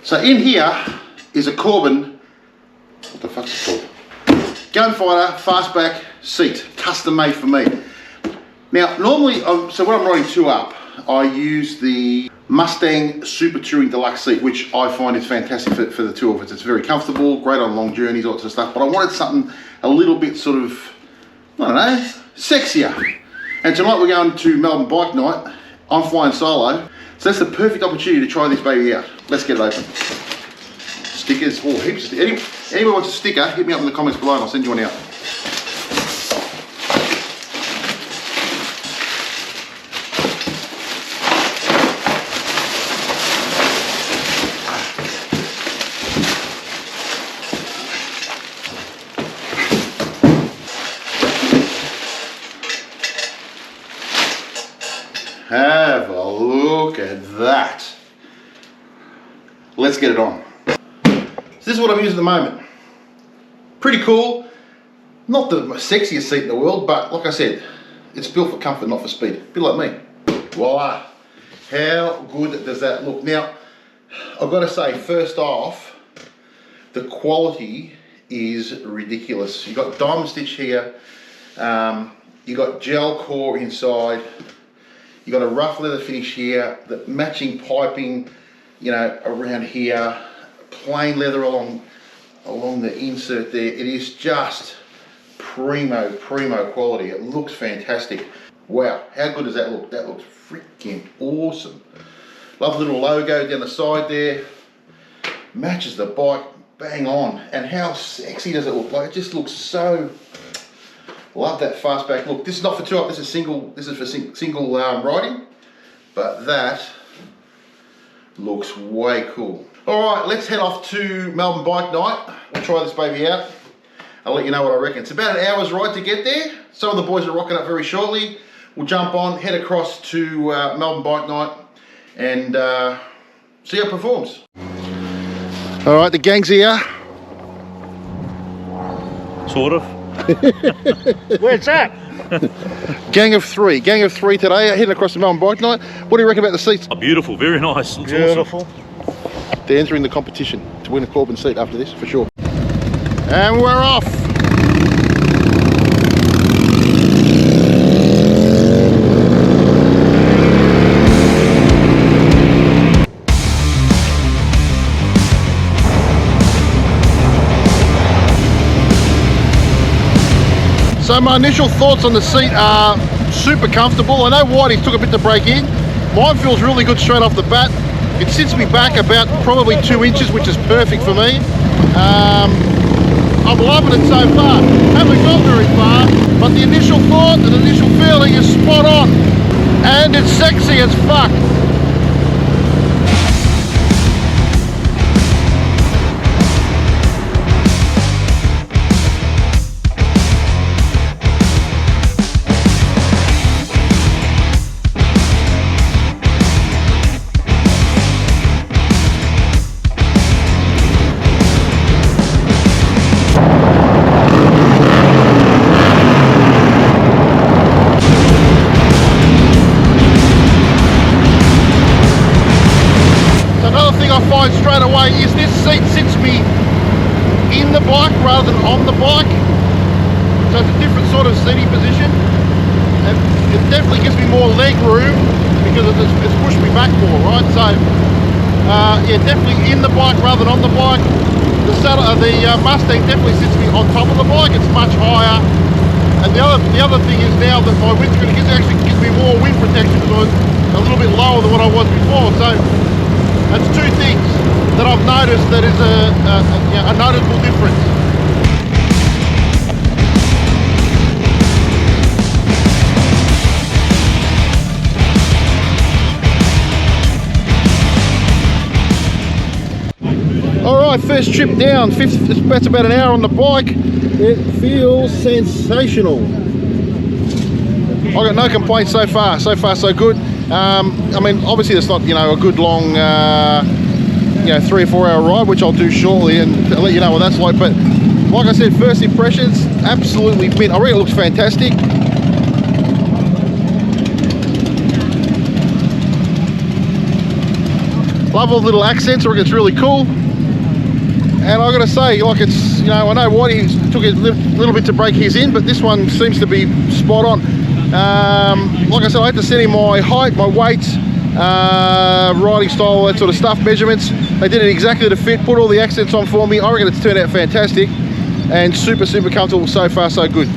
So in here is a Corbin, what the fuck's it called? Gunfighter Fastback seat, custom made for me. Now normally, so when I'm riding two up, I use the Mustang Super Touring Deluxe Seat, which I find is fantastic for the two of us. It's very comfortable, great on long journeys, all that sort of stuff, but I wanted something a little bit sort of, I don't know, sexier. And tonight we're going to Melbourne Bike Night. I'm flying solo, so that's the perfect opportunity to try this baby out. Let's get it open. Stickers, oh, heaps of stickers. Anyone wants a sticker, hit me up in the comments below and I'll send you one out. Have a look at that. Let's get it on. So this is what I'm using at the moment. Pretty cool. Not the sexiest seat in the world, but like I said, it's built for comfort, not for speed. A bit like me. Voila. How good does that look? Now, I've got to say, first off, the quality is ridiculous. You've got diamond stitch here. You've got gel core inside. You've got a rough leather finish here, the matching piping, you know, around here, plain leather along the insert there. It is just primo quality. It looks fantastic. Wow, how good does that look? That looks freaking awesome. Love the little logo down the side there. Matches the bike bang on. And how sexy does it look? Like, it just looks so... Love that fastback look. This is not for two up. This is single. This is for single riding, but that looks way cool. All right, let's head off to Melbourne Bike Night. We'll try this baby out. I'll let you know what I reckon. It's about an hour's ride to get there. Some of the boys are rocking up very shortly. We'll jump on, head across to Melbourne Bike Night, and see how it performs. All right, the gang's here. Sort of. Where's that? Gang of three today, heading across the Melbourne Bike Night. What do you reckon about the seats? Oh, beautiful, very nice. Looks beautiful. Awesome. They're entering the competition to win a Corbin seat after this, for sure. And we're off. So my initial thoughts on the seat are super comfortable. I know Whitey's took a bit to break in. Mine feels really good straight off the bat. It sits me back about probably 2 inches, which is perfect for me. I'm loving it so far. Haven't got very far, but the initial thought and initial feeling is spot on. And it's sexy as fuck. Straight away is this seat sits me in the bike rather than on the bike, so it's a different sort of seating position, and it definitely gives me more leg room because it's pushed me back more, right? So yeah, definitely in the bike rather than on the bike. The Mustang definitely sits me on top of the bike. It's much higher, and the other thing is now that my windscreen actually gives me more wind protection because I'm a little bit lower than what I was before. So that's two things that I've noticed that is a noticeable difference. All right, first trip down. That's about an hour on the bike. It feels sensational. I've got no complaints so far. So far, so good. I mean, obviously it's not, you know, a good long, you know, 3 or 4 hour ride, which I'll do shortly and I'll let you know what that's like. But like I said, first impressions, absolutely mint. I reckon it looks fantastic. Love all the little accents. I reckon it's really cool. And I gotta say, like, it's, you know, I know Whitey took a little bit to break his in, but this one seems to be spot on. Like I said, I had to send him my height, my weight, riding style, that sort of stuff, measurements. They did it exactly to fit, put all the accents on for me. I reckon it's turned out fantastic and super comfortable. So far, so good.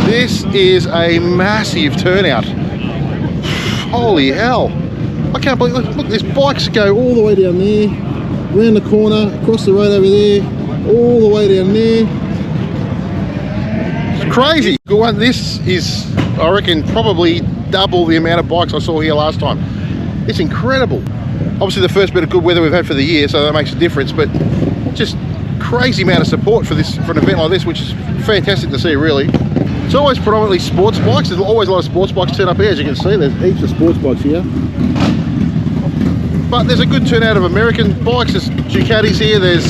This is a massive turnout. Holy hell. I can't believe, look, these bikes go all the way down there, around the corner, across the road over there, all the way down there. It's crazy. Good one. This is, I reckon, probably double the amount of bikes I saw here last time. It's incredible. Obviously the first bit of good weather we've had for the year, so that makes a difference, but just crazy amount of support for this, for an event like this, which is fantastic to see, really. It's always predominantly sports bikes. There's always a lot of sports bikes turn up here, as you can see. There's heaps of sports bikes here. But there's a good turnout of American bikes. There's Ducatis here, there's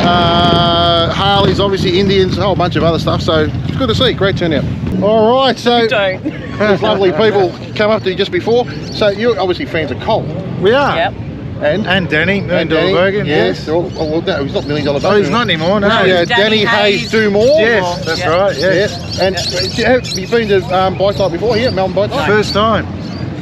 Harleys, obviously Indians, a whole bunch of other stuff. So it's good to see, great turnout. All right, so those lovely people come up to you just before. So you're obviously fans of Cole. We are. Yep. And Danny, and Danny, Bergen, yes. Well, no, he's not $1 Million Budget. Oh, he's not anymore, no. Yeah, Danny Hayes do more. Yes, that's right, yes. And have you been to Bike Night before here, Melbourne Bike Night? First time.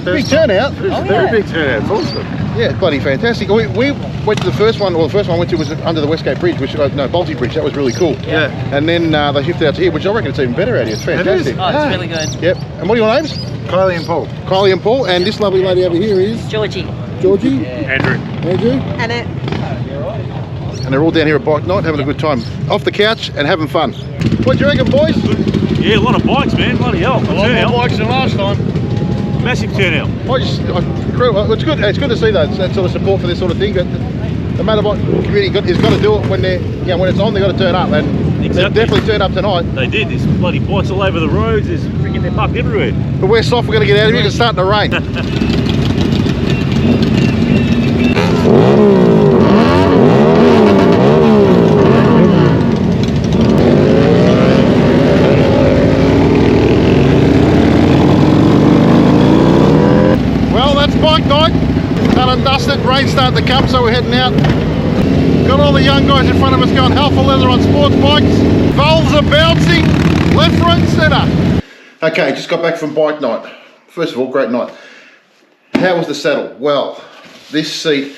Big turnout. Very big turnout, it's awesome. Yeah, bloody fantastic. We went to the first one, well, the first one I went to was under the Westgate Bridge, which, no, Balti Bridge, that was really cool. Yeah. And then they shifted out to here, which I reckon it's even better out here. It's fantastic. Oh, it's really good. Yep. And what are your names? Kylie and Paul. Kylie and Paul, and this lovely lady over here is? Georgie. Georgie? Andrew. Andrew? Annette. And they're all down here at Bike Night having a good time. Off the couch and having fun. What do you reckon, boys? Yeah, a lot of bikes, man. Bloody hell. A lot more bikes than last time. Massive turnout. Incredible. It's good to see that sort of support for this sort of thing. But the motorbike community has got to do it when they're, when it's on. They've got to turn up, and Exactly. they definitely turned up tonight. They did. There's bloody bikes all over the roads. There's freaking, they're parked everywhere. But we're soft. We're going to get out of here. It's starting to rain. Well, that's Bike Night. Done and dusted. Rain's starting to come, so we're heading out. Got all the young guys in front of us going hell for leather on sports bikes. Valves are bouncing left, right, and centre. Okay, just got back from Bike Night. First of all, great night. How was the saddle? Well, this seat,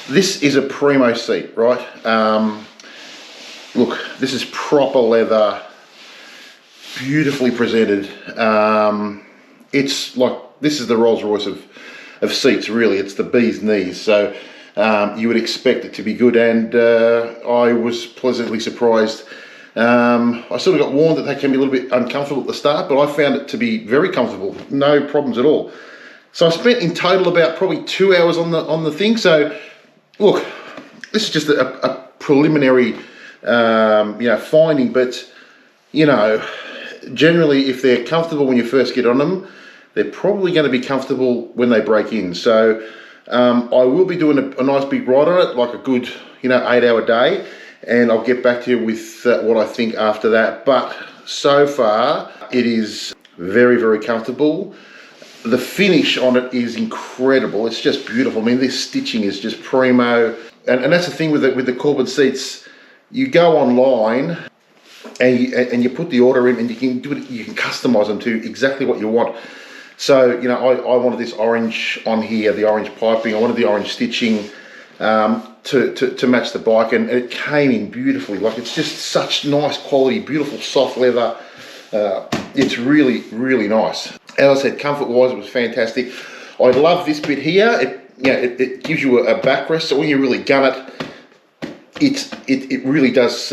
this is a primo seat, right? Look, this is proper leather, beautifully presented. It's like, this is the Rolls Royce of seats, really. It's the bee's knees. So you would expect it to be good, and I was pleasantly surprised. I sort of got warned that they can be a little bit uncomfortable at the start, but I found it to be very comfortable, no problems at all. So I spent in total about probably 2 hours on the thing. So look, this is just a preliminary finding, but you know, generally if they're comfortable when you first get on them, they're probably going to be comfortable when they break in. So I will be doing a nice big ride on it, like a good, 8-hour day, and I'll get back to you with what I think after that. But so far, it is very, very comfortable. The finish on it is incredible. It's just beautiful. I mean, this stitching is just primo. And that's the thing with the Corbin seats. You go online and you put the order in, and you can do it. You can customize them to exactly what you want. So, I wanted this orange on here, the orange piping. I wanted the orange stitching to match the bike, and it came in beautifully. Like, it's just such nice quality, beautiful soft leather. It's really, really nice. As I said, comfort-wise, it was fantastic. I love this bit here. It gives you a backrest, so when you really gun it, it really does,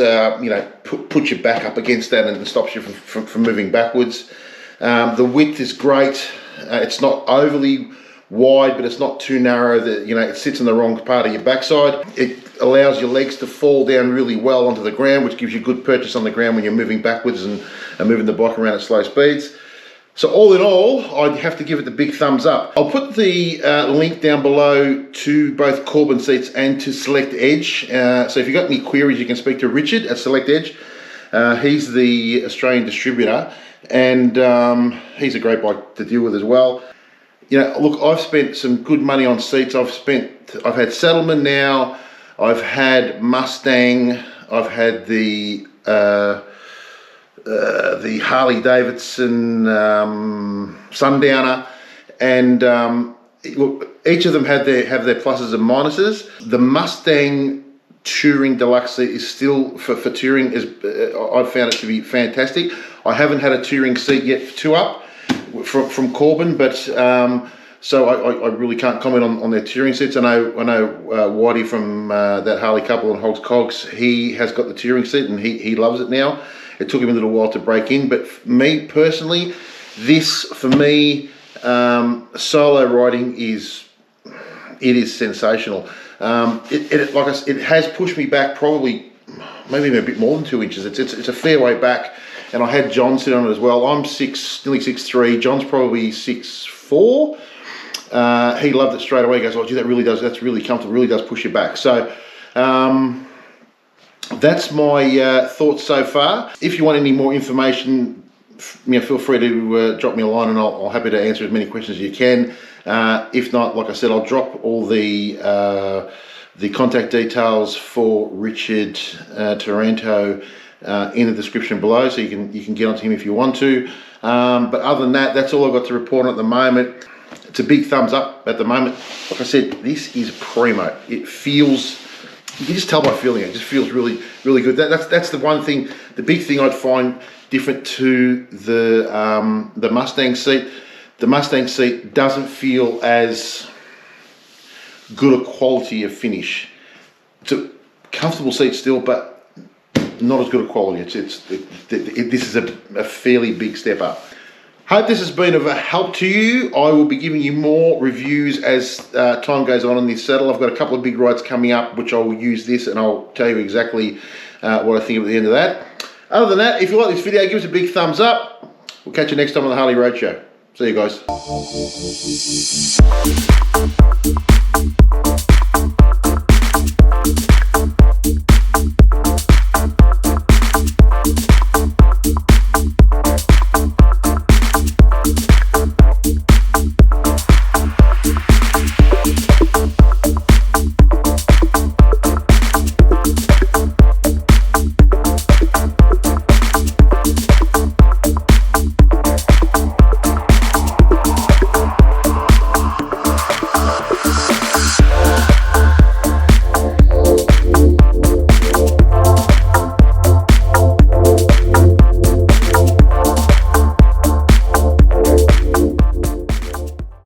put your back up against that and stops you from moving backwards. The width is great. It's not overly wide, but it's not too narrow that, it sits in the wrong part of your backside. It allows your legs to fall down really well onto the ground, which gives you good purchase on the ground when you're moving backwards and moving the bike around at slow speeds. So all in all, I'd have to give it the big thumbs up. I'll put the link down below to both Corbin seats and to Select Edge. So if you've got any queries, you can speak to Richard at Select Edge. He's the Australian distributor, and he's a great bike to deal with as well. Look, I've spent some good money on seats. I've had Saddlemen now, I've had Mustang, I've had the Harley Davidson Sundowner, and look, each of them have their pluses and minuses. The Mustang Touring Deluxe seat is still for touring. I've found it to be fantastic. I haven't had a touring seat yet for two up from Corbin, but so I really can't comment on their touring seats. I know Whitey from that Harley couple and Hogs Cogs, he has got the touring seat and he loves it now. It took him a little while to break in, but for me personally, for me, solo riding is sensational. It has pushed me back probably maybe even a bit more than 2 inches. It's a fair way back, and I had John sit on it as well. I'm nearly 6'3". John's probably 6'4". He loved it straight away. He goes, "Oh, gee, that's really comfortable. Really does push you back." So. That's my thoughts so far. If you want any more information, feel free to drop me a line, and I'll happy to answer as many questions as you can. If not, like I said, I'll drop all the contact details for Richard Taranto in the description below, so you can get onto him if you want to. But other than that, that's all I've got to report on at the moment. It's a big thumbs up at the moment. Like I said, this is primo. It feels. You can just tell by feeling it. It just feels really, really good. That's the one thing, the big thing I'd find different to the Mustang seat. The Mustang seat doesn't feel as good a quality of finish. It's a comfortable seat still, but not as good a quality. This is a fairly big step up. Hope this has been of a help to you. I will be giving you more reviews as time goes on in this saddle. I've got a couple of big rides coming up, which I will use this, and I'll tell you exactly what I think at the end of that. Other than that, if you like this video, give us a big thumbs up. We'll catch you next time on the Harley Roadshow. See you guys.